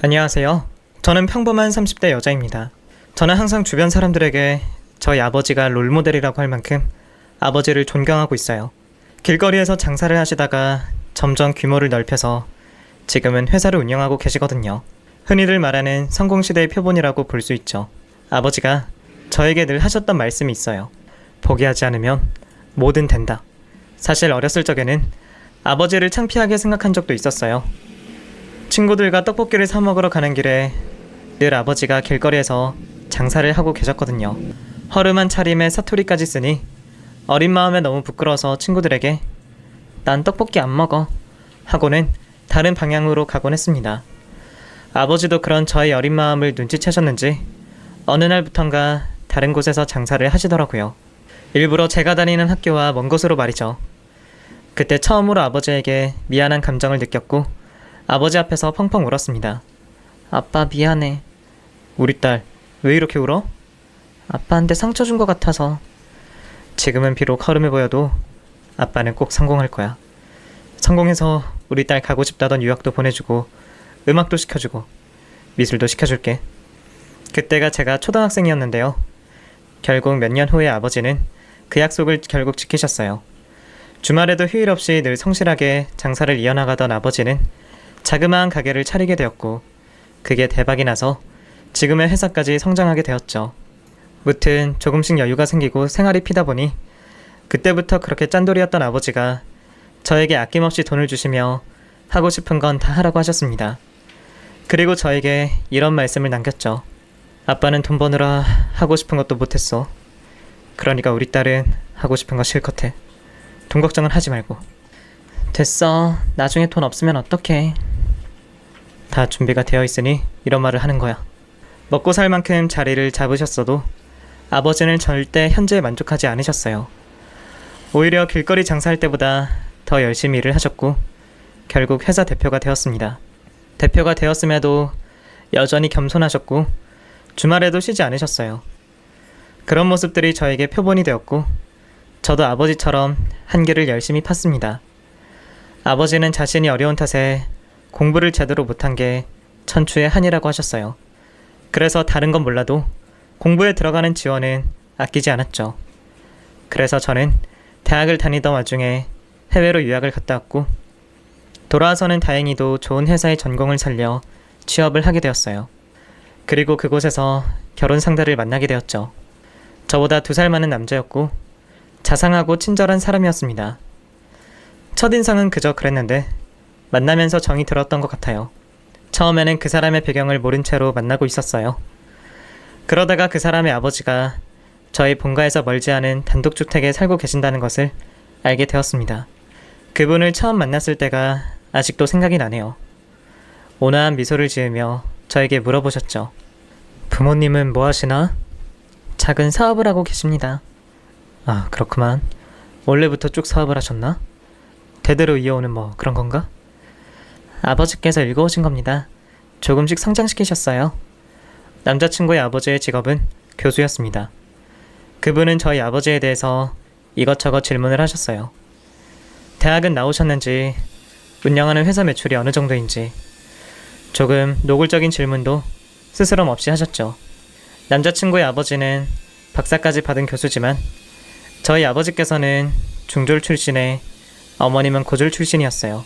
안녕하세요. 저는 평범한 30대 여자입니다. 저는 항상 주변 사람들에게 저희 아버지가 롤모델이라고 할 만큼 아버지를 존경하고 있어요. 길거리에서 장사를 하시다가 점점 규모를 넓혀서 지금은 회사를 운영하고 계시거든요. 흔히들 말하는 성공시대의 표본이라고 볼 수 있죠. 아버지가 저에게 늘 하셨던 말씀이 있어요. 포기하지 않으면 뭐든 된다. 사실 어렸을 적에는 아버지를 창피하게 생각한 적도 있었어요. 친구들과 떡볶이를 사 먹으러 가는 길에 늘 아버지가 길거리에서 장사를 하고 계셨거든요. 허름한 차림에 사투리까지 쓰니 어린 마음에 너무 부끄러워서 친구들에게 난 떡볶이 안 먹어 하고는 다른 방향으로 가곤 했습니다. 아버지도 그런 저의 어린 마음을 눈치채셨는지 어느 날부턴가 다른 곳에서 장사를 하시더라고요. 일부러 제가 다니는 학교와 먼 곳으로 말이죠. 그때 처음으로 아버지에게 미안한 감정을 느꼈고 아버지 앞에서 펑펑 울었습니다. 아빠 미안해. 우리 딸, 왜 이렇게 울어? 아빠한테 상처 준 것 같아서. 지금은 비록 허름해 보여도 아빠는 꼭 성공할 거야. 성공해서 우리 딸 가고 싶다던 유학도 보내주고 음악도 시켜주고 미술도 시켜줄게. 그때가 제가 초등학생이었는데요. 결국 몇 년 후에 아버지는 그 약속을 결국 지키셨어요. 주말에도 휴일 없이 늘 성실하게 장사를 이어나가던 아버지는 자그마한 가게를 차리게 되었고 그게 대박이 나서 지금의 회사까지 성장하게 되었죠. 무튼 조금씩 여유가 생기고 생활이 피다 보니 그때부터 그렇게 짠돌이였던 아버지가 저에게 아낌없이 돈을 주시며 하고 싶은 건 다 하라고 하셨습니다. 그리고 저에게 이런 말씀을 남겼죠. 아빠는 돈 버느라 하고 싶은 것도 못했어. 그러니까 우리 딸은 하고 싶은 거 실컷 해. 돈 걱정은 하지 말고. 됐어. 나중에 돈 없으면 어떡해. 다 준비가 되어 있으니 이런 말을 하는 거야. 먹고 살 만큼 자리를 잡으셨어도 아버지는 절대 현재에 만족하지 않으셨어요. 오히려 길거리 장사할 때보다 더 열심히 일을 하셨고 결국 회사 대표가 되었습니다. 대표가 되었음에도 여전히 겸손하셨고 주말에도 쉬지 않으셨어요. 그런 모습들이 저에게 표본이 되었고 저도 아버지처럼 한길을 열심히 팠습니다. 아버지는 자신이 어려운 탓에 공부를 제대로 못한 게 천추의 한이라고 하셨어요. 그래서 다른 건 몰라도 공부에 들어가는 지원은 아끼지 않았죠. 그래서 저는 대학을 다니던 와중에 해외로 유학을 갔다 왔고 돌아와서는 다행히도 좋은 회사의 전공을 살려 취업을 하게 되었어요. 그리고 그곳에서 결혼 상대를 만나게 되었죠. 저보다 2살 많은 남자였고 자상하고 친절한 사람이었습니다. 첫인상은 그저 그랬는데 만나면서 정이 들었던 것 같아요. 처음에는 그 사람의 배경을 모른 채로 만나고 있었어요. 그러다가 그 사람의 아버지가 저희 본가에서 멀지 않은 단독주택에 살고 계신다는 것을 알게 되었습니다. 그분을 처음 만났을 때가 아직도 생각이 나네요. 온화한 미소를 지으며 저에게 물어보셨죠. 부모님은 뭐 하시나? 작은 사업을 하고 계십니다. 아, 그렇구만. 원래부터 쭉 사업을 하셨나? 대대로 이어오는 뭐 그런 건가? 아버지께서 읽어오신 겁니다. 조금씩 성장시키셨어요. 남자친구의 아버지의 직업은 교수였습니다. 그분은 저희 아버지에 대해서 이것저것 질문을 하셨어요. 대학은 나오셨는지, 운영하는 회사 매출이 어느 정도인지, 조금 노골적인 질문도 스스럼 없이 하셨죠. 남자친구의 아버지는 박사까지 받은 교수지만 저희 아버지께서는 중졸 출신에 어머님은 고졸 출신이었어요.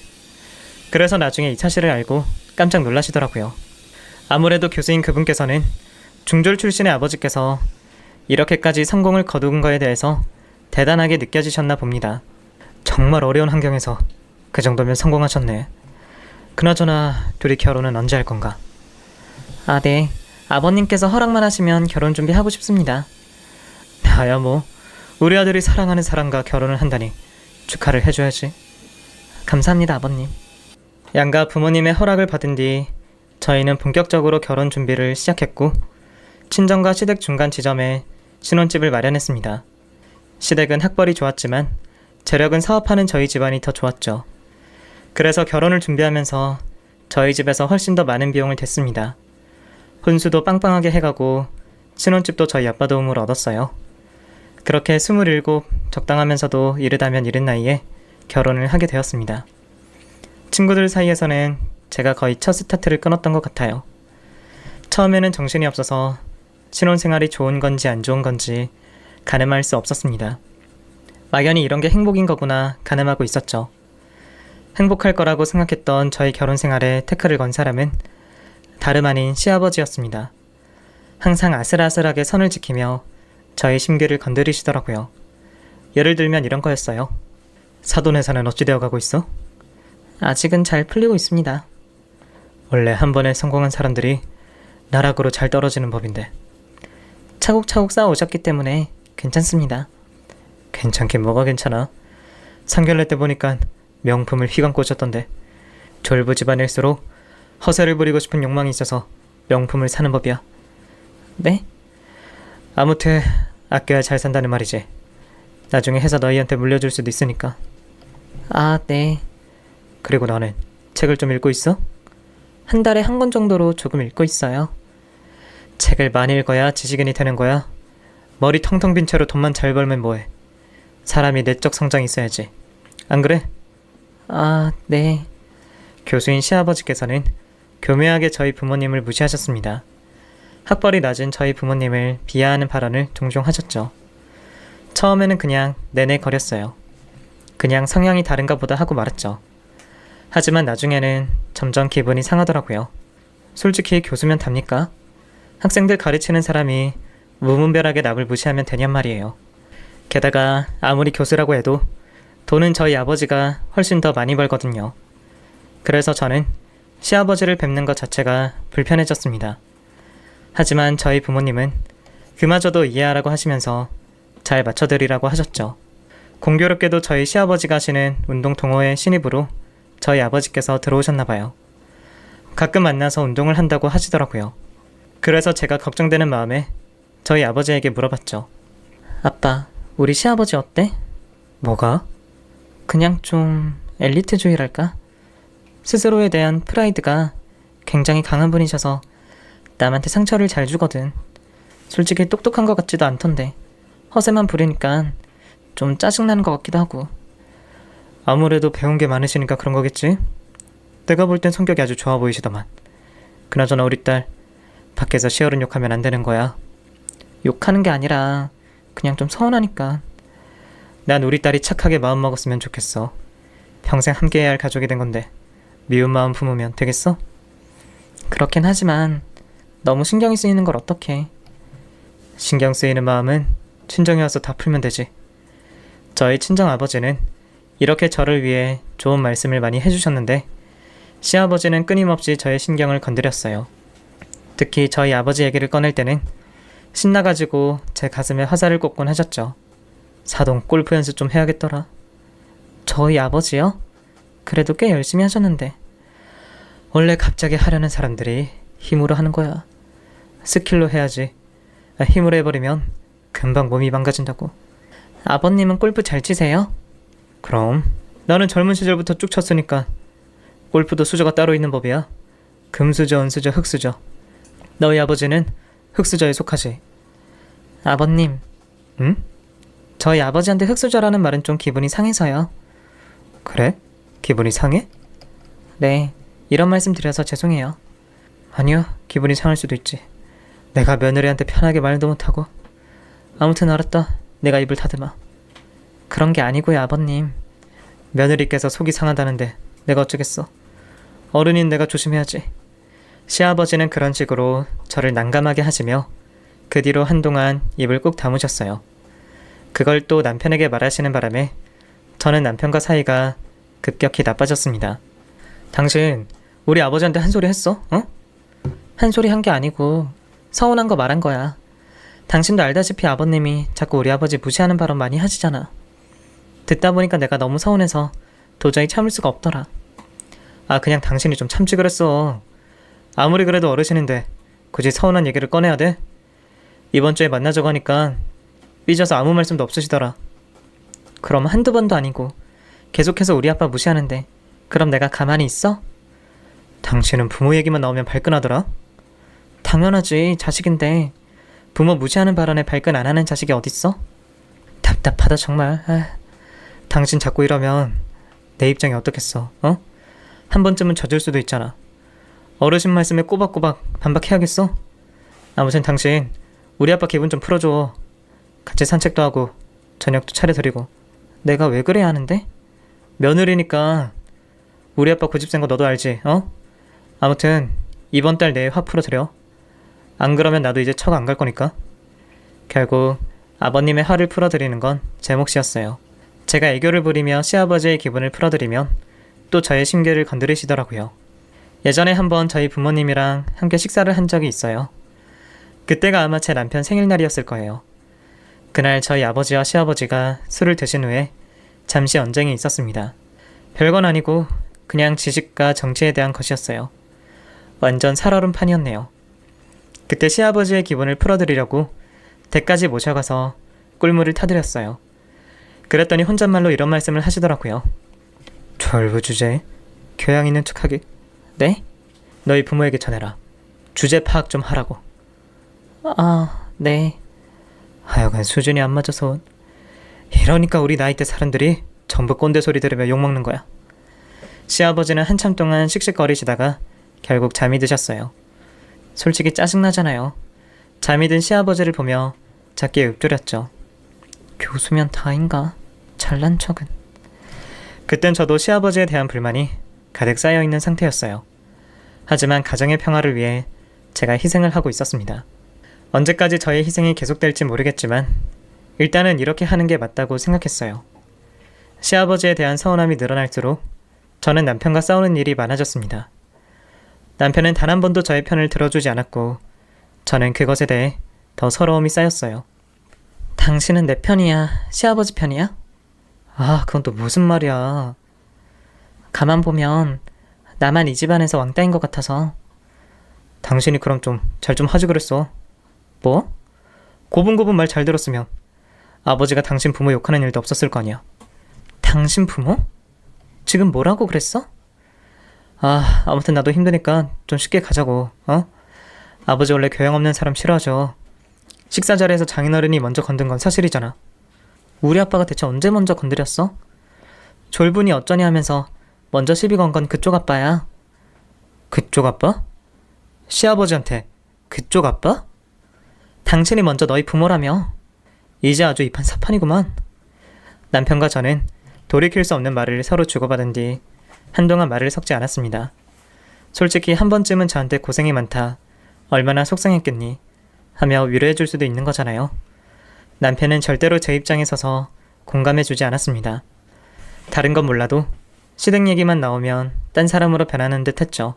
그래서 나중에 이 사실을 알고 깜짝 놀라시더라고요. 아무래도 교수인 그분께서는 중졸 출신의 아버지께서 이렇게까지 성공을 거둔 거에 대해서 대단하게 느껴지셨나 봅니다. 정말 어려운 환경에서 그 정도면 성공하셨네. 그나저나 둘이 결혼은 언제 할 건가? 아, 네. 아버님께서 허락만 하시면 결혼 준비하고 싶습니다. 나야 뭐 우리 아들이 사랑하는 사람과 결혼을 한다니 축하를 해줘야지. 감사합니다, 아버님. 양가 부모님의 허락을 받은 뒤 저희는 본격적으로 결혼 준비를 시작했고 친정과 시댁 중간 지점에 신혼집을 마련했습니다. 시댁은 학벌이 좋았지만 재력은 사업하는 저희 집안이 더 좋았죠. 그래서 결혼을 준비하면서 저희 집에서 훨씬 더 많은 비용을 댔습니다. 혼수도 빵빵하게 해가고 신혼집도 저희 아빠 도움을 얻었어요. 그렇게 27 적당하면서도 이르다면 이른 나이에 결혼을 하게 되었습니다. 친구들 사이에서는 제가 거의 첫 스타트를 끊었던 것 같아요. 처음에는 정신이 없어서 신혼생활이 좋은 건지 안 좋은 건지 가늠할 수 없었습니다. 막연히 이런 게 행복인 거구나 가늠하고 있었죠. 행복할 거라고 생각했던 저희 결혼 생활에 태클을 건 사람은 다름 아닌 시아버지였습니다. 항상 아슬아슬하게 선을 지키며 저의 심기를 건드리시더라고요. 예를 들면 이런 거였어요. 사돈회사는 어찌 되어 가고 있어? 아직은 잘 풀리고 있습니다. 원래 한 번에 성공한 사람들이 나락으로 잘 떨어지는 법인데. 차곡차곡 쌓아오셨기 때문에 괜찮습니다. 괜찮긴 뭐가 괜찮아. 상견례 때 보니까 명품을 휘감고 오셨던데. 졸부 집안일수록 허세를 부리고 싶은 욕망이 있어서 명품을 사는 법이야. 네? 아무튼 아껴야 잘 산다는 말이지. 나중에 회사 너희한테 물려줄 수도 있으니까. 아, 네. 그리고 너는 책을 좀 읽고 있어? 한 달에 한 권 정도로 조금 읽고 있어요. 책을 많이 읽어야 지식인이 되는 거야. 머리 텅텅 빈 채로 돈만 잘 벌면 뭐해. 사람이 내적 성장이 있어야지. 안 그래? 아, 네. 교수인 시아버지께서는 교묘하게 저희 부모님을 무시하셨습니다. 학벌이 낮은 저희 부모님을 비하하는 발언을 종종 하셨죠. 처음에는 그냥 내내 거렸어요. 그냥 성향이 다른가 보다 하고 말았죠. 하지만 나중에는 점점 기분이 상하더라고요. 솔직히 교수면 답니까? 학생들 가르치는 사람이 무분별하게 남을 무시하면 되냔 말이에요. 게다가 아무리 교수라고 해도 돈은 저희 아버지가 훨씬 더 많이 벌거든요. 그래서 저는 시아버지를 뵙는 것 자체가 불편해졌습니다. 하지만 저희 부모님은 그마저도 이해하라고 하시면서 잘 맞춰드리라고 하셨죠. 공교롭게도 저희 시아버지가 하시는 운동 동호회 신입으로 저희 아버지께서 들어오셨나봐요. 가끔 만나서 운동을 한다고 하시더라고요. 그래서 제가 걱정되는 마음에 저희 아버지에게 물어봤죠. 아빠, 우리 시아버지 어때? 뭐가? 그냥 좀 엘리트주의랄까? 스스로에 대한 프라이드가 굉장히 강한 분이셔서 남한테 상처를 잘 주거든. 솔직히 똑똑한 것 같지도 않던데 허세만 부리니까 좀 짜증나는 것 같기도 하고. 아무래도 배운 게 많으시니까 그런 거겠지? 내가 볼 땐 성격이 아주 좋아 보이시더만. 그나저나 우리 딸 밖에서 시어른 욕하면 안 되는 거야. 욕하는 게 아니라 그냥 좀 서운하니까. 난 우리 딸이 착하게 마음먹었으면 좋겠어. 평생 함께해야 할 가족이 된 건데 미운 마음 품으면 되겠어? 그렇긴 하지만 너무 신경이 쓰이는 걸 어떡해. 신경 쓰이는 마음은 친정에 와서 다 풀면 되지. 저희 친정아버지는 이렇게 저를 위해 좋은 말씀을 많이 해주셨는데 시아버지는 끊임없이 저의 신경을 건드렸어요. 특히 저희 아버지 얘기를 꺼낼 때는 신나가지고 제 가슴에 화살을 꽂곤 하셨죠. 사돈 골프 연습 좀 해야겠더라. 저희 아버지요? 그래도 꽤 열심히 하셨는데. 원래 갑자기 하려는 사람들이 힘으로 하는 거야. 스킬로 해야지. 힘으로 해버리면 금방 몸이 망가진다고. 아버님은 골프 잘 치세요? 그럼 나는 젊은 시절부터 쭉 쳤으니까. 골프도 수저가 따로 있는 법이야. 금수저, 은수저, 흙수저. 너희 아버지는 흙수저에 속하지. 아버님. 응? 저희 아버지한테 흙수저라는 말은 좀 기분이 상해서요. 그래? 기분이 상해? 네, 이런 말씀 드려서 죄송해요. 아니요, 기분이 상할 수도 있지. 내가 며느리한테 편하게 말도 못하고. 아무튼 알았다. 내가 입을 다듬어. 그런 게 아니고요, 아버님. 며느리께서 속이 상하다는데 내가 어쩌겠어. 어른인 내가 조심해야지. 시아버지는 그런 식으로 저를 난감하게 하시며 그 뒤로 한동안 입을 꾹 다무셨어요. 그걸 또 남편에게 말하시는 바람에 저는 남편과 사이가 급격히 나빠졌습니다. 당신 우리 아버지한테 한 소리 했어? 어? 한 소리 한 게 아니고 서운한 거 말한 거야. 당신도 알다시피 아버님이 자꾸 우리 아버지 무시하는 발언 많이 하시잖아. 듣다 보니까 내가 너무 서운해서 도저히 참을 수가 없더라. 아, 그냥 당신이 좀 참지 그랬어. 아무리 그래도 어르신인데 굳이 서운한 얘기를 꺼내야 돼? 이번 주에 만나자고 하니까 삐져서 아무 말씀도 없으시더라. 그럼 한두 번도 아니고 계속해서 우리 아빠 무시하는데 그럼 내가 가만히 있어? 당신은 부모 얘기만 나오면 발끈하더라? 당연하지, 자식인데 부모 무시하는 발언에 발끈 안 하는 자식이 어딨어? 답답하다 정말. 당신 자꾸 이러면 내 입장이 어떻겠어, 어? 한 번쯤은 져줄 수도 있잖아. 어르신 말씀에 꼬박꼬박 반박해야겠어? 아무튼 당신 우리 아빠 기분 좀 풀어줘. 같이 산책도 하고 저녁도 차려드리고. 내가 왜 그래야 하는데? 며느리니까. 우리 아빠 고집센 거 너도 알지, 어? 아무튼 이번 달 내에 화 풀어드려. 안 그러면 나도 이제 척 안 갈 거니까. 결국 아버님의 화를 풀어드리는 건 제 몫이었어요. 제가 애교를 부리며 시아버지의 기분을 풀어드리면 또 저의 심기를 건드리시더라고요. 예전에 한번 저희 부모님이랑 함께 식사를 한 적이 있어요. 그때가 아마 제 남편 생일날이었을 거예요. 그날 저희 아버지와 시아버지가 술을 드신 후에 잠시 언쟁이 있었습니다. 별건 아니고 그냥 지식과 정치에 대한 것이었어요. 완전 살얼음판이었네요. 그때 시아버지의 기분을 풀어드리려고 댁까지 모셔가서 꿀물을 타드렸어요. 그랬더니 혼잣말로 이런 말씀을 하시더라고요. 절부주제, 교양 있는 척하기. 네? 너희 부모에게 전해라. 주제 파악 좀 하라고. 네. 하여간 수준이 안 맞아서. 이러니까 우리 나이대 사람들이 전부 꼰대 소리 들으며 욕먹는 거야. 시아버지는 한참 동안 씩씩거리시다가 결국 잠이 드셨어요. 솔직히 짜증나잖아요. 잠이 든 시아버지를 보며 작게 읊조렸죠. 교수면 다인가? 잘난 척은. 그땐 저도 시아버지에 대한 불만이 가득 쌓여있는 상태였어요. 하지만 가정의 평화를 위해 제가 희생을 하고 있었습니다. 언제까지 저의 희생이 계속될지 모르겠지만 일단은 이렇게 하는 게 맞다고 생각했어요. 시아버지에 대한 서운함이 늘어날수록 저는 남편과 싸우는 일이 많아졌습니다. 남편은 단 한 번도 저의 편을 들어주지 않았고 저는 그것에 대해 더 서러움이 쌓였어요. 당신은 내 편이야? 시아버지 편이야? 그건 또 무슨 말이야. 가만 보면 나만 이 집안에서 왕따인 것 같아서. 당신이 그럼 좀 잘 좀 하지 그랬어. 뭐? 고분고분 말 잘 들었으면 아버지가 당신 부모 욕하는 일도 없었을 거 아니야. 당신 부모? 지금 뭐라고 그랬어? 아무튼 나도 힘드니까 좀 쉽게 가자고, 어? 아버지 원래 교양 없는 사람 싫어하죠. 식사 자리에서 장인어른이 먼저 건든 건 사실이잖아. 우리 아빠가 대체 언제 먼저 건드렸어? 졸분이 어쩌니 하면서 먼저 시비 건 건 그쪽 아빠야. 그쪽 아빠? 시아버지한테 그쪽 아빠? 당신이 먼저 너희 부모라며. 이제 아주 이판 사판이구만. 남편과 저는 돌이킬 수 없는 말을 서로 주고받은 뒤 한동안 말을 섞지 않았습니다. 솔직히 한 번쯤은 저한테 고생이 많다, 얼마나 속상했겠니 하며 위로해줄 수도 있는 거잖아요. 남편은 절대로 제 입장에 서서 공감해주지 않았습니다. 다른 건 몰라도 시댁 얘기만 나오면 딴 사람으로 변하는 듯 했죠.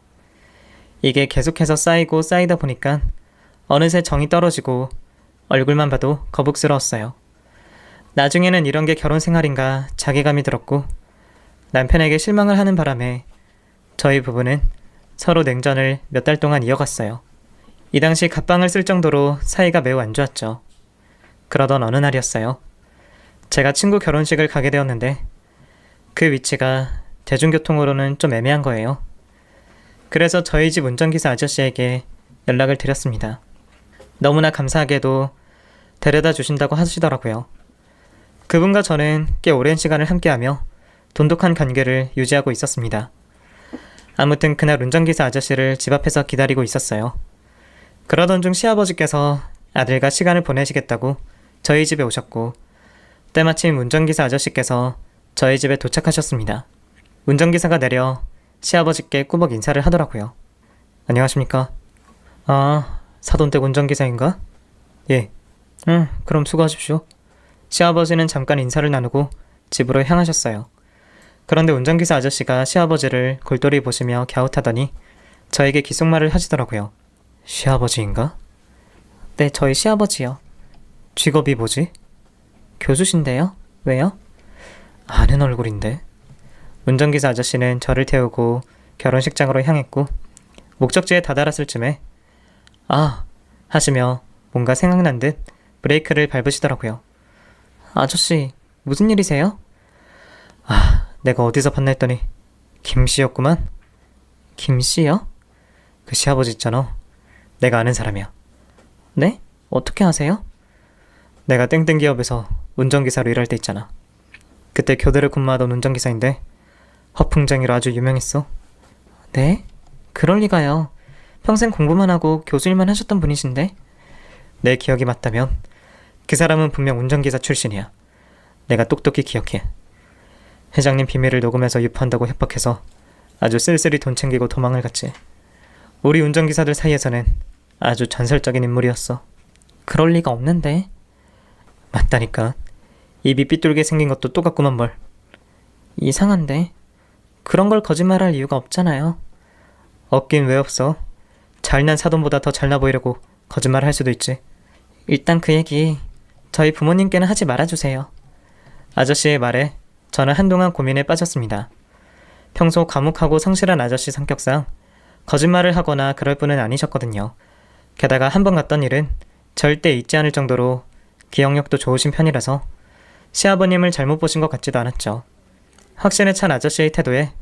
이게 계속해서 쌓이고 쌓이다 보니까 어느새 정이 떨어지고 얼굴만 봐도 거북스러웠어요. 나중에는 이런 게 결혼 생활인가 자괴감이 들었고 남편에게 실망을 하는 바람에 저희 부부는 서로 냉전을 몇 달 동안 이어갔어요. 이 당시 갑방을 쓸 정도로 사이가 매우 안 좋았죠. 그러던 어느 날이었어요. 제가 친구 결혼식을 가게 되었는데 그 위치가 대중교통으로는 좀 애매한 거예요. 그래서 저희 집 운전기사 아저씨에게 연락을 드렸습니다. 너무나 감사하게도 데려다 주신다고 하시더라고요. 그분과 저는 꽤 오랜 시간을 함께하며 돈독한 관계를 유지하고 있었습니다. 아무튼 그날 운전기사 아저씨를 집 앞에서 기다리고 있었어요. 그러던 중 시아버지께서 아들과 시간을 보내시겠다고 저희 집에 오셨고 때마침 운전기사 아저씨께서 저희 집에 도착하셨습니다. 운전기사가 내려 시아버지께 꾸벅 인사를 하더라고요. 안녕하십니까? 사돈댁 운전기사인가? 예. 그럼 수고하십시오. 시아버지는 잠깐 인사를 나누고 집으로 향하셨어요. 그런데 운전기사 아저씨가 시아버지를 골똘히 보시며 갸웃하더니 저에게 귓속말을 하시더라고요. 시아버지인가? 네, 저희 시아버지요. 직업이 뭐지? 교수신데요? 왜요? 아는 얼굴인데. 운전기사 아저씨는 저를 태우고 결혼식장으로 향했고 목적지에 다다랐을 쯤에 하시며 뭔가 생각난 듯 브레이크를 밟으시더라고요. 아저씨, 무슨 일이세요? 내가 어디서 봤나 했더니 김씨였구만. 김씨요? 그 시아버지 있잖아. 내가 아는 사람이야. 네? 어떻게 아세요? 내가 땡땡 기업에서 운전기사로 일할 때 있잖아. 그때 교대를 근무하던 운전기사인데 허풍쟁이로 아주 유명했어. 네? 그럴 리가요. 평생 공부만 하고 교수 일만 하셨던 분이신데? 내 기억이 맞다면 그 사람은 분명 운전기사 출신이야. 내가 똑똑히 기억해. 회장님 비밀을 녹음해서 유포한다고 협박해서 아주 쓸쓸히 돈 챙기고 도망을 갔지. 우리 운전기사들 사이에서는 아주 전설적인 인물이었어. 그럴 리가 없는데. 맞다니까. 입이 삐뚤게 생긴 것도 똑같구만 뭘. 이상한데. 그런 걸 거짓말할 이유가 없잖아요. 없긴 왜 없어. 잘난 사돈보다 더 잘나 보이려고 거짓말을 할 수도 있지. 일단 그 얘기 저희 부모님께는 하지 말아주세요. 아저씨의 말에 저는 한동안 고민에 빠졌습니다. 평소 과묵하고 성실한 아저씨 성격상 거짓말을 하거나 그럴 분은 아니셨거든요. 게다가 한 번 갔던 일은 절대 잊지 않을 정도로 기억력도 좋으신 편이라서 시아버님을 잘못 보신 것 같지도 않았죠. 확신에 찬 아저씨의 태도에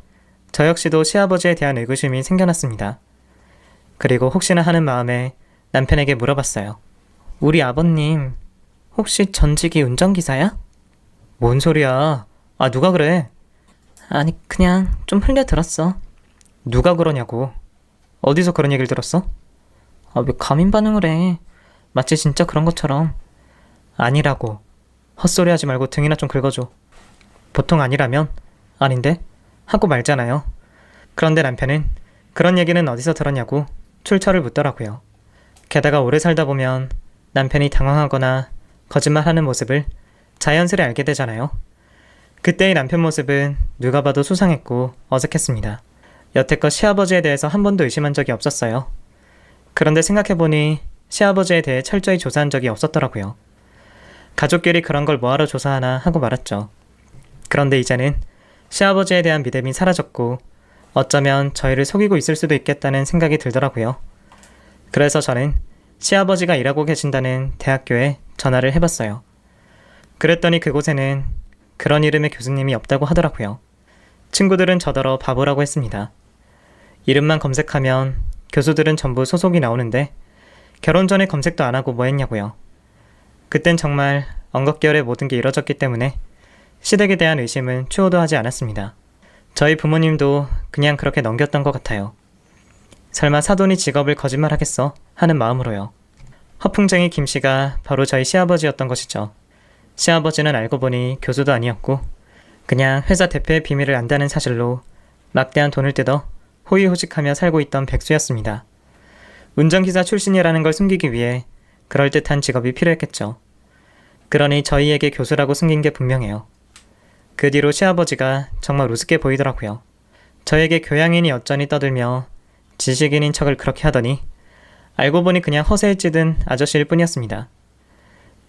저 역시도 시아버지에 대한 의구심이 생겨났습니다. 그리고 혹시나 하는 마음에 남편에게 물어봤어요. 우리 아버님 혹시 전직이 운전기사야? 뭔 소리야? 아, 누가 그래? 아니, 그냥 좀 흘려 들었어. 누가 그러냐고. 어디서 그런 얘기를 들었어? 아, 왜 가민 반응을 해? 마치 진짜 그런 것처럼. 아니라고. 헛소리 하지 말고 등이나 좀 긁어줘. 보통 아니라면 아닌데? 하고 말잖아요. 그런데 남편은 그런 얘기는 어디서 들었냐고 출처를 묻더라고요. 게다가 오래 살다 보면 남편이 당황하거나 거짓말하는 모습을 자연스레 알게 되잖아요. 그때의 남편 모습은 누가 봐도 수상했고 어색했습니다. 여태껏 시아버지에 대해서 한 번도 의심한 적이 없었어요. 그런데 생각해보니 시아버지에 대해 철저히 조사한 적이 없었더라고요. 가족끼리 그런 걸 뭐하러 조사하나 하고 말았죠. 그런데 이제는 시아버지에 대한 믿음이 사라졌고 어쩌면 저희를 속이고 있을 수도 있겠다는 생각이 들더라고요. 그래서 저는 시아버지가 일하고 계신다는 대학교에 전화를 해봤어요. 그랬더니 그곳에는 그런 이름의 교수님이 없다고 하더라고요. 친구들은 저더러 바보라고 했습니다. 이름만 검색하면 교수들은 전부 소속이 나오는데 결혼 전에 검색도 안 하고 뭐 했냐고요. 그땐 정말 언급결에 모든 게 이뤄졌기 때문에 시댁에 대한 의심은 추호도 하지 않았습니다. 저희 부모님도 그냥 그렇게 넘겼던 것 같아요. 설마 사돈이 직업을 거짓말하겠어 하는 마음으로요. 허풍쟁이 김씨가 바로 저희 시아버지였던 것이죠. 시아버지는 알고 보니 교수도 아니었고 그냥 회사 대표의 비밀을 안다는 사실로 막대한 돈을 뜯어 호의호식하며 살고 있던 백수였습니다. 운전기사 출신이라는 걸 숨기기 위해 그럴듯한 직업이 필요했겠죠. 그러니 저희에게 교수라고 숨긴 게 분명해요. 그 뒤로 시아버지가 정말 우습게 보이더라고요. 저에게 교양인이 어쩌니 떠들며 지식인인 척을 그렇게 하더니 알고 보니 그냥 허세에 찌든 아저씨일 뿐이었습니다.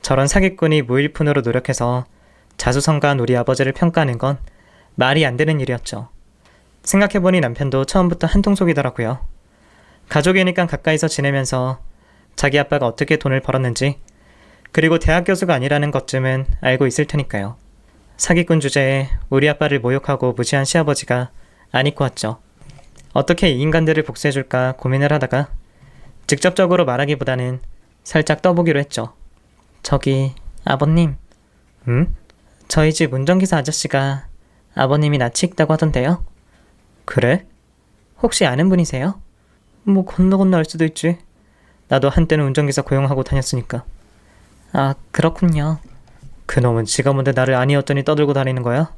저런 사기꾼이 무일푼으로 노력해서 자수성가한 우리 아버지를 평가하는 건 말이 안 되는 일이었죠. 생각해보니 남편도 처음부터 한통속이더라고요. 가족이니까 가까이서 지내면서 자기 아빠가 어떻게 돈을 벌었는지 그리고 대학 교수가 아니라는 것쯤은 알고 있을 테니까요. 사기꾼 주제에 우리 아빠를 모욕하고 무시한 시아버지가 안 잊고 왔죠. 어떻게 이 인간들을 복수해줄까 고민을 하다가 직접적으로 말하기보다는 살짝 떠보기로 했죠. 저기 아버님. 응? 저희 집 운전기사 아저씨가 아버님이 낯이 익다고 하던데요. 그래? 혹시 아는 분이세요? 뭐 건너 알 수도 있지. 나도 한때는 운전기사 고용하고 다녔으니까. 아, 그렇군요. 그놈은 지가 뭔데 나를 아니었더니 떠들고 다니는 거야?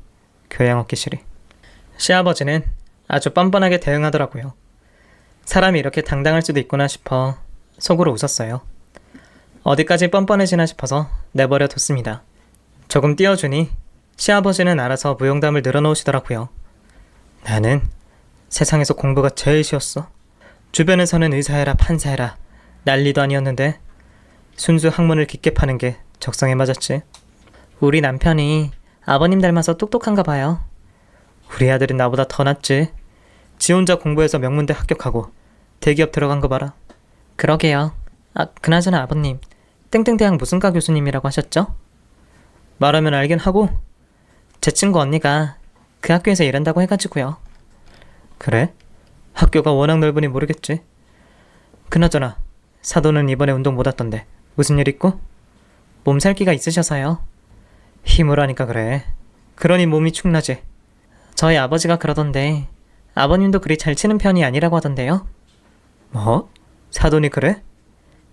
교양 없기 시리. 시아버지는 아주 뻔뻔하게 대응하더라고요. 사람이 이렇게 당당할 수도 있구나 싶어 속으로 웃었어요. 어디까지 뻔뻔해지나 싶어서 내버려 뒀습니다. 조금 띄워주니 시아버지는 알아서 무용담을 늘어놓으시더라고요. 나는 세상에서 공부가 제일 쉬웠어. 주변에서는 의사해라 판사해라 난리도 아니었는데 순수 학문을 깊게 파는 게 적성에 맞았지. 우리 남편이 아버님 닮아서 똑똑한가 봐요. 우리 아들은 나보다 더 낫지. 지 혼자 공부해서 명문대 합격하고 대기업 들어간 거 봐라. 그러게요. 아, 그나저나 아버님 땡땡대학 무슨 과 교수님이라고 하셨죠? 말하면 알긴 하고 제 친구 언니가 그 학교에서 일한다고 해가지고요. 그래? 학교가 워낙 넓으니 모르겠지. 그나저나 사돈은 이번에 운동 못 왔던데 무슨 일 있고? 몸살기가 있으셔서요. 힘을 하니까 그래. 그러니 몸이 축나지. 저희 아버지가 그러던데 아버님도 그리 잘 치는 편이 아니라고 하던데요. 뭐? 사돈이 그래?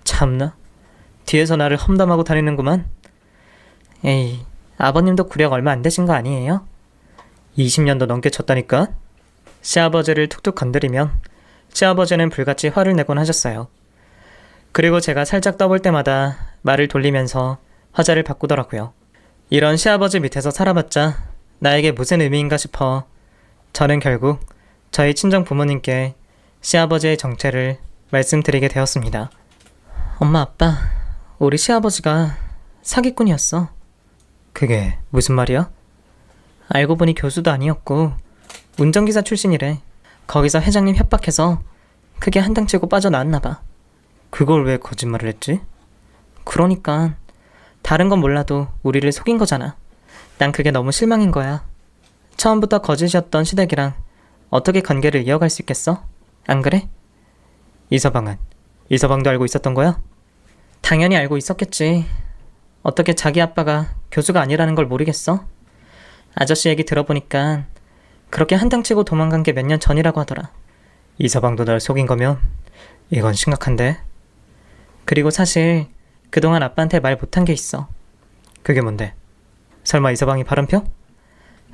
참나. 뒤에서 나를 험담하고 다니는구만. 에이, 아버님도 구력 얼마 안 되신 거 아니에요? 20년도 넘게 쳤다니까? 시아버지를 툭툭 건드리면 시아버지는 불같이 화를 내곤 하셨어요. 그리고 제가 살짝 떠볼 때마다 말을 돌리면서 화자를 바꾸더라고요. 이런 시아버지 밑에서 살아봤자 나에게 무슨 의미인가 싶어 저는 결국 저희 친정 부모님께 시아버지의 정체를 말씀드리게 되었습니다. 엄마, 아빠, 우리 시아버지가 사기꾼이었어. 그게 무슨 말이야? 알고 보니 교수도 아니었고 운전기사 출신이래. 거기서 회장님 협박해서 크게 한탕 치고 빠져나왔나 봐. 그걸 왜 거짓말을 했지? 그러니까 다른 건 몰라도 우리를 속인 거잖아. 난 그게 너무 실망인 거야. 처음부터 거짓이었던 시댁이랑 어떻게 관계를 이어갈 수 있겠어? 안 그래? 이서방도 알고 있었던 거야? 당연히 알고 있었겠지. 어떻게 자기 아빠가 교수가 아니라는 걸 모르겠어? 아저씨 얘기 들어보니까 그렇게 한탕 치고 도망간 게 몇 년 전이라고 하더라. 이서방도 널 속인 거면 이건 심각한데? 그리고 사실 그동안 아빠한테 말 못한 게 있어. 그게 뭔데? 설마 이서방이 바람펴?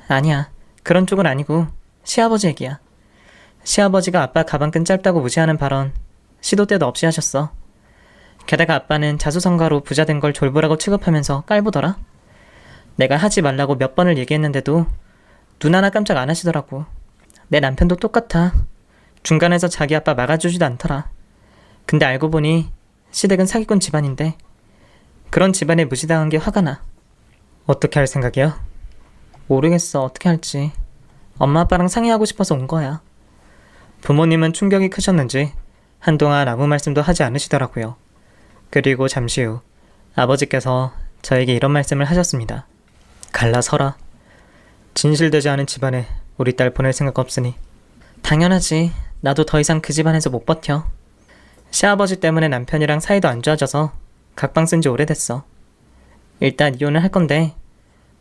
아니야. 그런 쪽은 아니고 시아버지 얘기야. 시아버지가 아빠 가방끈 짧다고 무시하는 발언 시도 때도 없이 하셨어. 게다가 아빠는 자수성가로 부자 된 걸 졸부라고 취급하면서 깔보더라. 내가 하지 말라고 몇 번을 얘기했는데도 눈 하나 깜짝 안 하시더라고. 내 남편도 똑같아. 중간에서 자기 아빠 막아주지도 않더라. 근데 알고 보니 시댁은 사기꾼 집안인데 그런 집안에 무시당한 게 화가 나. 어떻게 할 생각이야? 모르겠어. 어떻게 할지. 엄마 아빠랑 상의하고 싶어서 온 거야. 부모님은 충격이 크셨는지 한동안 아무 말씀도 하지 않으시더라고요. 그리고 잠시 후 아버지께서 저에게 이런 말씀을 하셨습니다. 갈라서라. 진실되지 않은 집안에 우리 딸 보낼 생각 없으니. 당연하지. 나도 더 이상 그 집안에서 못 버텨. 시아버지 때문에 남편이랑 사이도 안 좋아져서 각방 쓴 지 오래됐어. 일단 이혼을 할 건데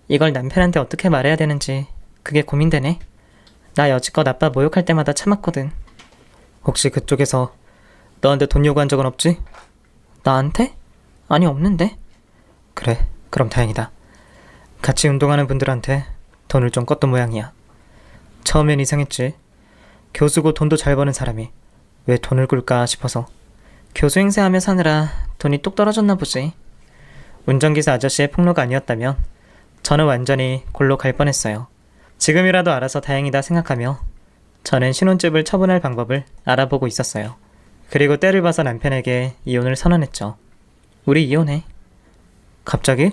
이걸 남편한테 어떻게 말해야 되는지 그게 고민되네. 나 여지껏 아빠 모욕할 때마다 참았거든. 혹시 그쪽에서 너한테 돈 요구한 적은 없지? 나한테? 아니, 없는데. 그래, 그럼 다행이다. 같이 운동하는 분들한테 돈을 좀 껐던 모양이야. 처음엔 이상했지. 교수고 돈도 잘 버는 사람이 왜 돈을 꿀까 싶어서. 교수 행세하며 사느라 돈이 뚝 떨어졌나 보지. 운전기사 아저씨의 폭로가 아니었다면 저는 완전히 골로 갈 뻔했어요. 지금이라도 알아서 다행이다 생각하며 저는 신혼집을 처분할 방법을 알아보고 있었어요. 그리고 때를 봐서 남편에게 이혼을 선언했죠. 우리 이혼해. 갑자기?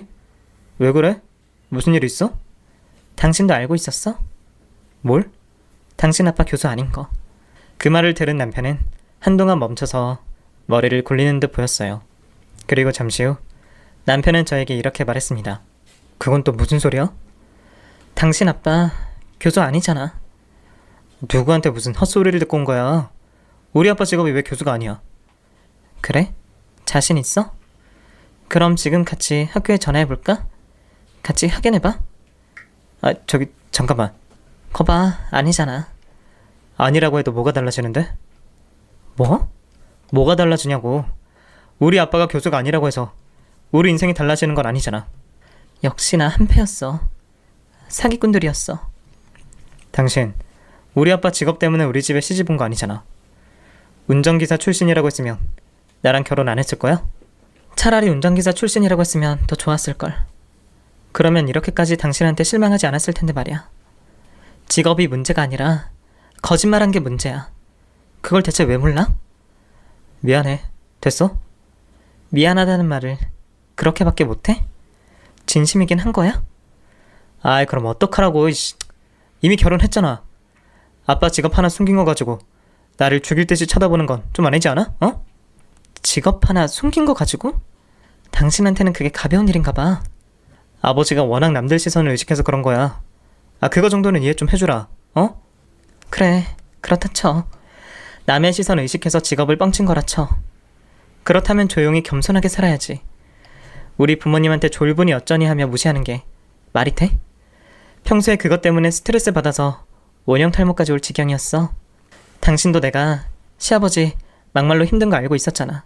왜 그래? 무슨 일 있어? 당신도 알고 있었어? 뭘? 당신 아빠 교수 아닌 거. 그 말을 들은 남편은 한동안 멈춰서 머리를 굴리는 듯 보였어요. 그리고 잠시 후 남편은 저에게 이렇게 말했습니다. 그건 또 무슨 소리야? 당신 아빠 교수 아니잖아. 누구한테 무슨 헛소리를 듣고 온 거야? 우리 아빠 직업이 왜 교수가 아니야? 그래? 자신 있어? 그럼 지금 같이 학교에 전화해볼까? 같이 확인해봐. 저기 잠깐만. 거봐, 아니잖아. 아니라고 해도 뭐가 달라지는데? 뭐? 뭐가 달라지냐고. 우리 아빠가 교수가 아니라고 해서 우리 인생이 달라지는 건 아니잖아. 역시나 한패였어. 사기꾼들이었어. 당신 우리 아빠 직업 때문에 우리 집에 시집 온 거 아니잖아. 운전기사 출신이라고 했으면 나랑 결혼 안 했을 거야? 차라리 운전기사 출신이라고 했으면 더 좋았을걸. 그러면 이렇게까지 당신한테 실망하지 않았을 텐데 말이야. 직업이 문제가 아니라 거짓말한 게 문제야. 그걸 대체 왜 몰라? 미안해. 됐어? 미안하다는 말을 그렇게밖에 못해? 진심이긴 한 거야? 아이, 그럼 어떡하라고. 이미 결혼했잖아. 아빠 직업 하나 숨긴 거 가지고 나를 죽일 듯이 쳐다보는 건 좀 아니지 않아? 어? 직업 하나 숨긴 거 가지고? 당신한테는 그게 가벼운 일인가 봐. 아버지가 워낙 남들 시선을 의식해서 그런 거야. 그거 정도는 이해 좀 해주라. 어? 그래, 그렇다 쳐. 남의 시선 의식해서 직업을 뻥친 거라 쳐. 그렇다면 조용히 겸손하게 살아야지. 우리 부모님한테 졸분이 어쩌니 하며 무시하는 게 말이 돼? 평소에 그것 때문에 스트레스 받아서 원형 탈모까지 올 지경이었어. 당신도 내가 시아버지 막말로 힘든 거 알고 있었잖아.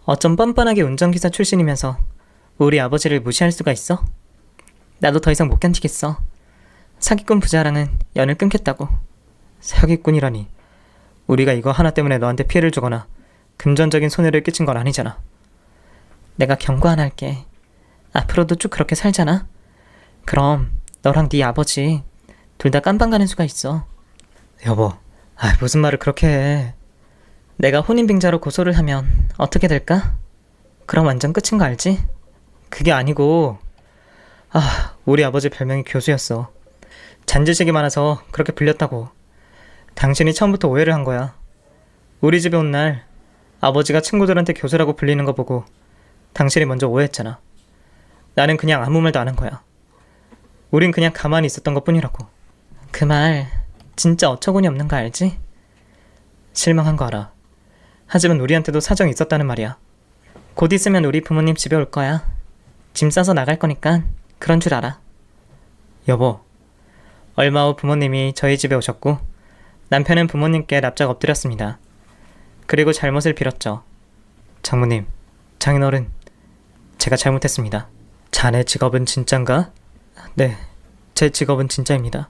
어쩜 뻔뻔하게 운전기사 출신이면서 우리 아버지를 무시할 수가 있어? 나도 더 이상 못 견디겠어. 사기꾼 부자랑은 연을 끊겠다고. 사기꾼이라니. 우리가 이거 하나 때문에 너한테 피해를 주거나 금전적인 손해를 끼친 건 아니잖아. 내가 경고 하나 할게. 앞으로도 쭉 그렇게 살잖아? 그럼 너랑 네 아버지 둘 다 깜빵 가는 수가 있어. 여보, 무슨 말을 그렇게 해. 내가 혼인빙자로 고소를 하면 어떻게 될까? 그럼 완전 끝인 거 알지? 그게 아니고, 우리 아버지 별명이 교수였어. 잔재식이 많아서 그렇게 불렸다고. 당신이 처음부터 오해를 한 거야. 우리 집에 온 날 아버지가 친구들한테 교수라고 불리는 거 보고 당신이 먼저 오해했잖아. 나는 그냥 아무 말도 안 한 거야. 우린 그냥 가만히 있었던 것 뿐이라고. 그 말 진짜 어처구니 없는 거 알지? 실망한 거 알아. 하지만 우리한테도 사정이 있었다는 말이야. 곧 있으면 우리 부모님 집에 올 거야. 짐 싸서 나갈 거니까 그런 줄 알아. 여보, 얼마 후 부모님이 저희 집에 오셨고 남편은 부모님께 납작 엎드렸습니다. 그리고 잘못을 빌었죠. 장모님, 장인어른, 제가 잘못했습니다. 자네 직업은 진짠가? 네, 제 직업은 진짜입니다.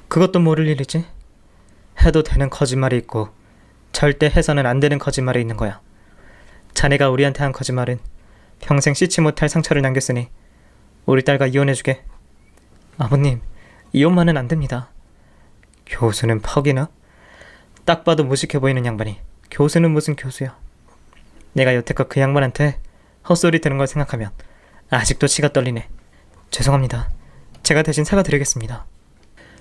그것도 모를 일이지. 해도 되는 거짓말이 있고 절대 해서는 안 되는 거짓말이 있는 거야. 자네가 우리한테 한 거짓말은 평생 씻지 못할 상처를 남겼으니 우리 딸과 이혼해주게. 아버님, 이혼만은 안 됩니다. 교수는 퍽이나? 딱 봐도 무식해 보이는 양반이 교수는 무슨 교수야. 내가 여태껏 그 양반한테 헛소리 들은 걸 생각하면 아직도 치가 떨리네. 죄송합니다. 제가 대신 사과드리겠습니다.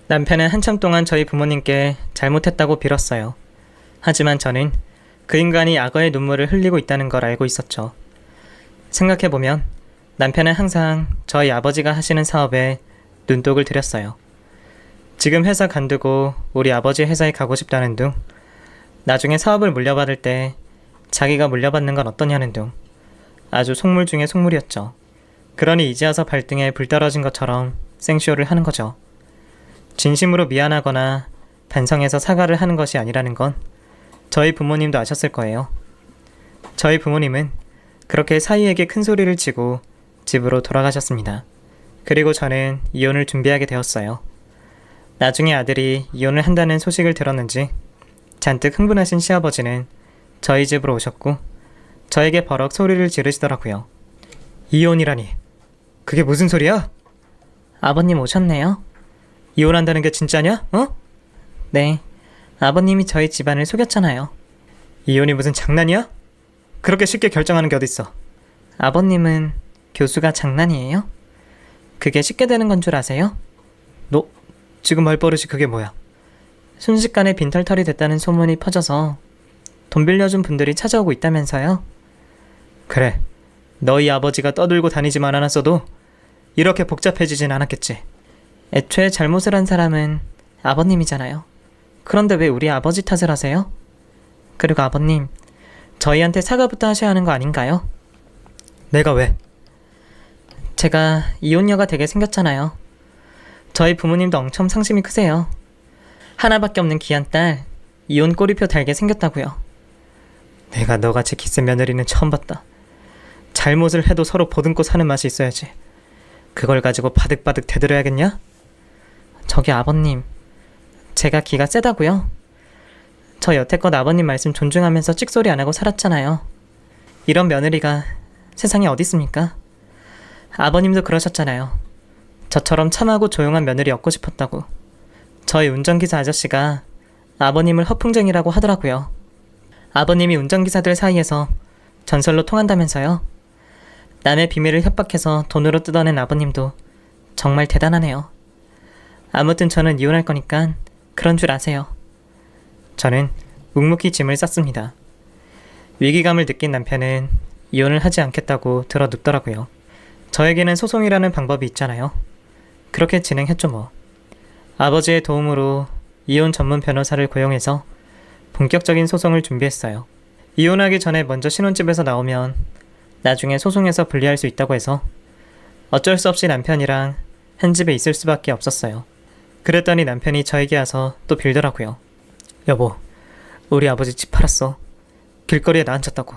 남편은 한참 동안 저희 부모님께 잘못했다고 빌었어요. 하지만 저는 그 인간이 악어의 눈물을 흘리고 있다는 걸 알고 있었죠. 생각해보면 남편은 항상 저희 아버지가 하시는 사업에 눈독을 들였어요. 지금 회사 간두고 우리 아버지 회사에 가고 싶다는 둥, 나중에 사업을 물려받을 때 자기가 물려받는 건 어떠냐는 둥, 아주 속물 중에 속물이었죠. 그러니 이제 와서 발등에 불 떨어진 것처럼 생쇼를 하는 거죠. 진심으로 미안하거나 반성해서 사과를 하는 것이 아니라는 건 저희 부모님도 아셨을 거예요. 저희 부모님은 그렇게 사위에게 큰 소리를 치고 집으로 돌아가셨습니다. 그리고 저는 이혼을 준비하게 되었어요. 나중에 아들이 이혼을 한다는 소식을 들었는지 잔뜩 흥분하신 시아버지는 저희 집으로 오셨고 저에게 버럭 소리를 지르시더라고요. 이혼이라니, 그게 무슨 소리야? 아버님 오셨네요. 이혼한다는 게 진짜냐? 네, 아버님이 저희 집안을 속였잖아요. 이혼이 무슨 장난이야? 그렇게 쉽게 결정하는 게 어딨어. 아버님은 교수가 장난이에요? 그게 쉽게 되는 건 줄 아세요? 너 지금 말버릇이 그게 뭐야? 순식간에 빈털털이 됐다는 소문이 퍼져서 돈 빌려준 분들이 찾아오고 있다면서요? 그래, 너희 아버지가 떠들고 다니지만 않았어도 이렇게 복잡해지진 않았겠지. 애초에 잘못을 한 사람은 아버님이잖아요. 그런데 왜 우리 아버지 탓을 하세요? 그리고 아버님, 저희한테 사과부터 하셔야 하는 거 아닌가요? 내가 왜? 제가 이혼녀가 되게 생겼잖아요. 저희 부모님도 엄청 상심이 크세요. 하나밖에 없는 귀한 딸, 이혼 꼬리표 달게 생겼다고요. 내가 너같이 기센 며느리는 처음 봤다. 잘못을 해도 서로 보듬고 사는 맛이 있어야지. 그걸 가지고 바득바득 대들어야겠냐? 저기 아버님, 제가 기가 세다고요? 저 여태껏 아버님 말씀 존중하면서 찍소리 안 하고 살았잖아요. 이런 며느리가 세상에 어디 있습니까? 아버님도 그러셨잖아요. 저처럼 참하고 조용한 며느리 얻고 싶었다고. 저희 운전기사 아저씨가 아버님을 허풍쟁이라고 하더라고요. 아버님이 운전기사들 사이에서 전설로 통한다면서요. 남의 비밀을 협박해서 돈으로 뜯어낸 아버님도 정말 대단하네요. 아무튼 저는 이혼할 거니까 그런 줄 아세요. 저는 묵묵히 짐을 쌌습니다. 위기감을 느낀 남편은 이혼을 하지 않겠다고 들어눕더라고요. 저에게는 소송이라는 방법이 있잖아요. 그렇게 진행했죠 뭐. 아버지의 도움으로 이혼 전문 변호사를 고용해서 본격적인 소송을 준비했어요. 이혼하기 전에 먼저 신혼집에서 나오면 나중에 소송에서 불리할 수 있다고 해서 어쩔 수 없이 남편이랑 한 집에 있을 수밖에 없었어요. 그랬더니 남편이 저에게 와서 또 빌더라고요. 여보, 우리 아버지 집 팔았어. 길거리에 나앉혔다고.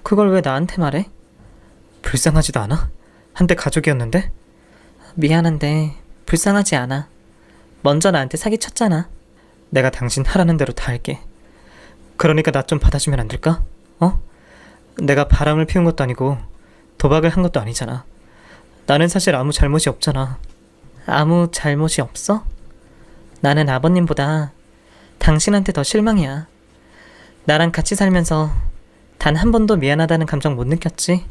그걸 왜 나한테 말해? 불쌍하지도 않아? 한때 가족이었는데? 미안한데 불쌍하지 않아. 먼저 나한테 사기쳤잖아. 내가 당신 하라는 대로 다 할게. 그러니까 나 좀 받아주면 안 될까? 어? 내가 바람을 피운 것도 아니고 도박을 한 것도 아니잖아. 나는 사실 아무 잘못이 없잖아. 아무 잘못이 없어? 나는 아버님보다 당신한테 더 실망이야. 나랑 같이 살면서 단 한 번도 미안하다는 감정 못 느꼈지?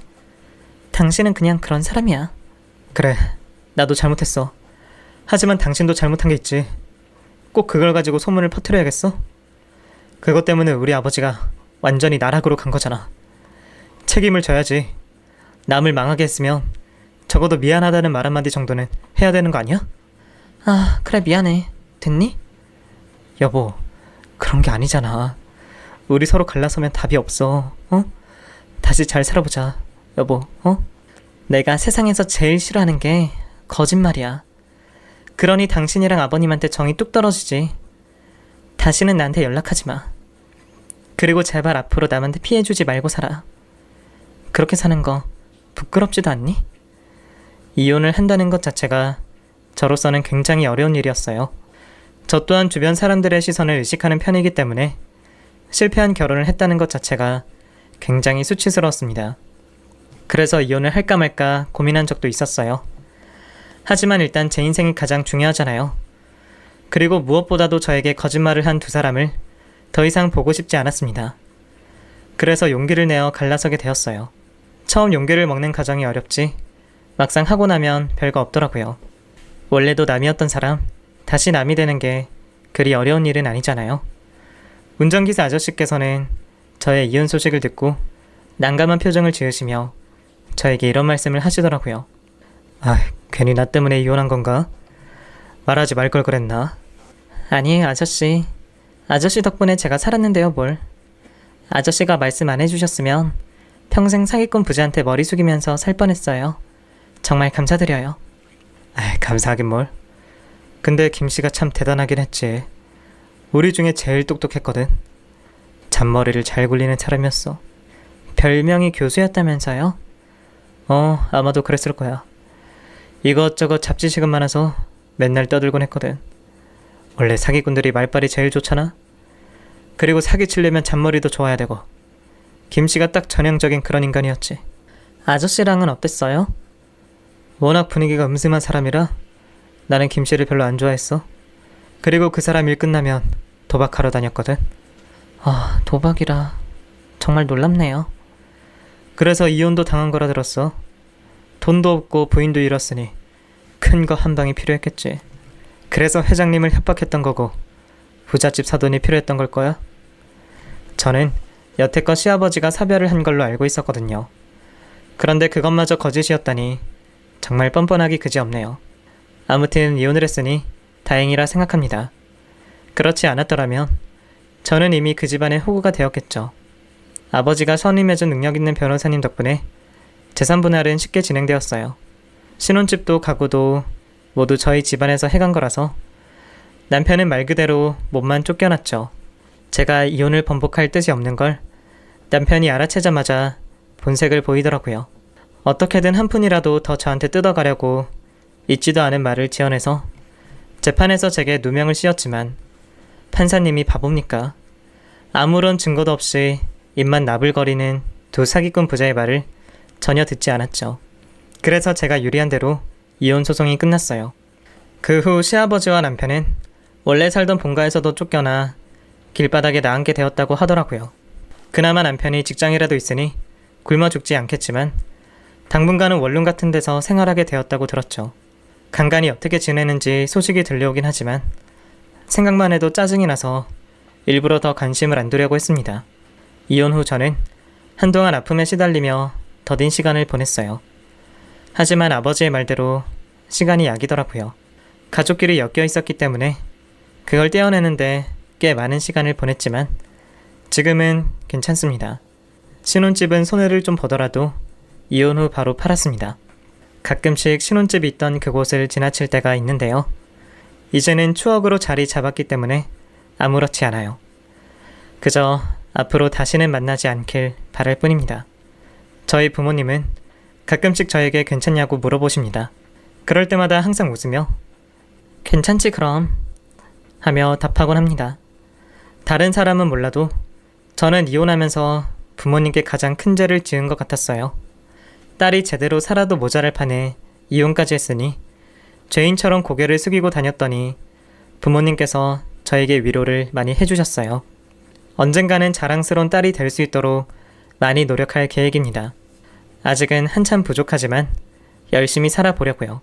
당신은 그냥 그런 사람이야. 그래, 나도 잘못했어. 하지만 당신도 잘못한 게 있지. 꼭 그걸 가지고 소문을 퍼뜨려야겠어? 그것 때문에 우리 아버지가 완전히 나락으로 간 거잖아. 책임을 져야지. 남을 망하게 했으면 적어도 미안하다는 말 한마디 정도는 해야 되는 거 아니야? 아, 그래 미안해. 됐니? 여보, 그런 게 아니잖아. 우리 서로 갈라서면 답이 없어. 어? 다시 잘 살아보자. 여보, 어? 내가 세상에서 제일 싫어하는 게 거짓말이야. 그러니 당신이랑 아버님한테 정이 뚝 떨어지지. 다시는 나한테 연락하지 마. 그리고 제발 앞으로 남한테 피해주지 말고 살아. 그렇게 사는 거 부끄럽지도 않니? 이혼을 한다는 것 자체가 저로서는 굉장히 어려운 일이었어요. 저 또한 주변 사람들의 시선을 의식하는 편이기 때문에 실패한 결혼을 했다는 것 자체가 굉장히 수치스러웠습니다. 그래서 이혼을 할까 말까 고민한 적도 있었어요. 하지만 일단 제 인생이 가장 중요하잖아요. 그리고 무엇보다도 저에게 거짓말을 한 두 사람을 더 이상 보고 싶지 않았습니다. 그래서 용기를 내어 갈라서게 되었어요. 처음 용기를 먹는 과정이 어렵지 막상 하고 나면 별거 없더라고요. 원래도 남이었던 사람 다시 남이 되는 게 그리 어려운 일은 아니잖아요. 운전기사 아저씨께서는 저의 이혼 소식을 듣고 난감한 표정을 지으시며 저에게 이런 말씀을 하시더라고요. 아, 괜히 나 때문에 이혼한 건가? 말하지 말 걸 그랬나? 아니에요, 아저씨. 아저씨 덕분에 제가 살았는데요, 뭘. 아저씨가 말씀 안 해주셨으면 평생 사기꾼 부자한테 머리 숙이면서 살 뻔했어요. 정말 감사드려요. 아, 감사하긴 뭘. 근데 김씨가 참 대단하긴 했지. 우리 중에 제일 똑똑했거든. 잔머리를 잘 굴리는 사람이었어. 별명이 교수였다면서요? 아마도 그랬을 거야. 이것저것 잡지식은 많아서 맨날 떠들곤 했거든. 원래 사기꾼들이 말빨이 제일 좋잖아? 그리고 사기치려면 잔머리도 좋아야 되고. 김씨가 딱 전형적인 그런 인간이었지. 아저씨랑은 어땠어요? 워낙 분위기가 음슴한 사람이라 나는 김씨를 별로 안 좋아했어. 그리고 그 사람 일 끝나면 도박하러 다녔거든. 아, 도박이라 정말 놀랍네요. 그래서 이혼도 당한 거라 들었어. 돈도 없고 부인도 잃었으니 큰 거 한 방이 필요했겠지. 그래서 회장님을 협박했던 거고 부잣집 사돈이 필요했던 걸 거야. 저는 여태껏 시아버지가 사별을 한 걸로 알고 있었거든요. 그런데 그것마저 거짓이었다니 정말 뻔뻔하기 그지없네요. 아무튼 이혼을 했으니 다행이라 생각합니다. 그렇지 않았더라면 저는 이미 그 집안의 호구가 되었겠죠. 아버지가 선임해준 능력 있는 변호사님 덕분에 재산 분할은 쉽게 진행되었어요. 신혼집도 가구도 모두 저희 집안에서 해간 거라서 남편은 말 그대로 몸만 쫓겨났죠. 제가 이혼을 번복할 뜻이 없는 걸 남편이 알아채자마자 본색을 보이더라고요. 어떻게든 한 푼이라도 더 저한테 뜯어가려고 있지도 않은 말을 지어내서 재판에서 제게 누명을 씌웠지만 판사님이 바보입니까? 아무런 증거도 없이 입만 나불거리는 두 사기꾼 부자의 말을 전혀 듣지 않았죠. 그래서 제가 유리한 대로 이혼 소송이 끝났어요. 그 후 시아버지와 남편은 원래 살던 본가에서도 쫓겨나 길바닥에 나앉게 되었다고 하더라고요. 그나마 남편이 직장이라도 있으니 굶어 죽지 않겠지만 당분간은 원룸 같은 데서 생활하게 되었다고 들었죠. 간간히 어떻게 지내는지 소식이 들려오긴 하지만 생각만 해도 짜증이 나서 일부러 더 관심을 안 두려고 했습니다. 이혼 후 저는 한동안 아픔에 시달리며 더딘 시간을 보냈어요. 하지만 아버지의 말대로 시간이 약이더라고요. 가족끼리 엮여 있었기 때문에 그걸 떼어내는데 꽤 많은 시간을 보냈지만 지금은 괜찮습니다. 신혼집은 손해를 좀 보더라도 이혼 후 바로 팔았습니다. 가끔씩 신혼집이 있던 그곳을 지나칠 때가 있는데요. 이제는 추억으로 자리 잡았기 때문에 아무렇지 않아요. 그저 앞으로 다시는 만나지 않길 바랄 뿐입니다. 저희 부모님은 가끔씩 저에게 괜찮냐고 물어보십니다. 그럴 때마다 항상 웃으며 괜찮지 그럼 하며 답하곤 합니다. 다른 사람은 몰라도 저는 이혼하면서 부모님께 가장 큰 죄를 지은 것 같았어요. 딸이 제대로 살아도 모자랄 판에 이혼까지 했으니 죄인처럼 고개를 숙이고 다녔더니 부모님께서 저에게 위로를 많이 해주셨어요. 언젠가는 자랑스러운 딸이 될 수 있도록 많이 노력할 계획입니다. 아직은 한참 부족하지만 열심히 살아보려고요.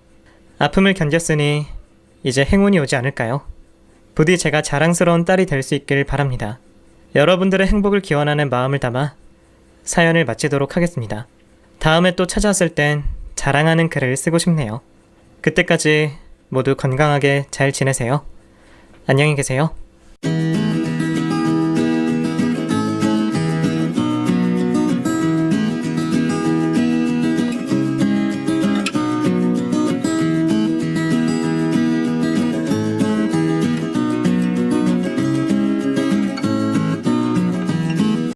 아픔을 견뎠으니 이제 행운이 오지 않을까요? 부디 제가 자랑스러운 딸이 될 수 있길 바랍니다. 여러분들의 행복을 기원하는 마음을 담아 사연을 마치도록 하겠습니다. 다음에 또 찾아왔을 땐 자랑하는 글을 쓰고 싶네요. 그때까지 모두 건강하게 잘 지내세요. 안녕히 계세요.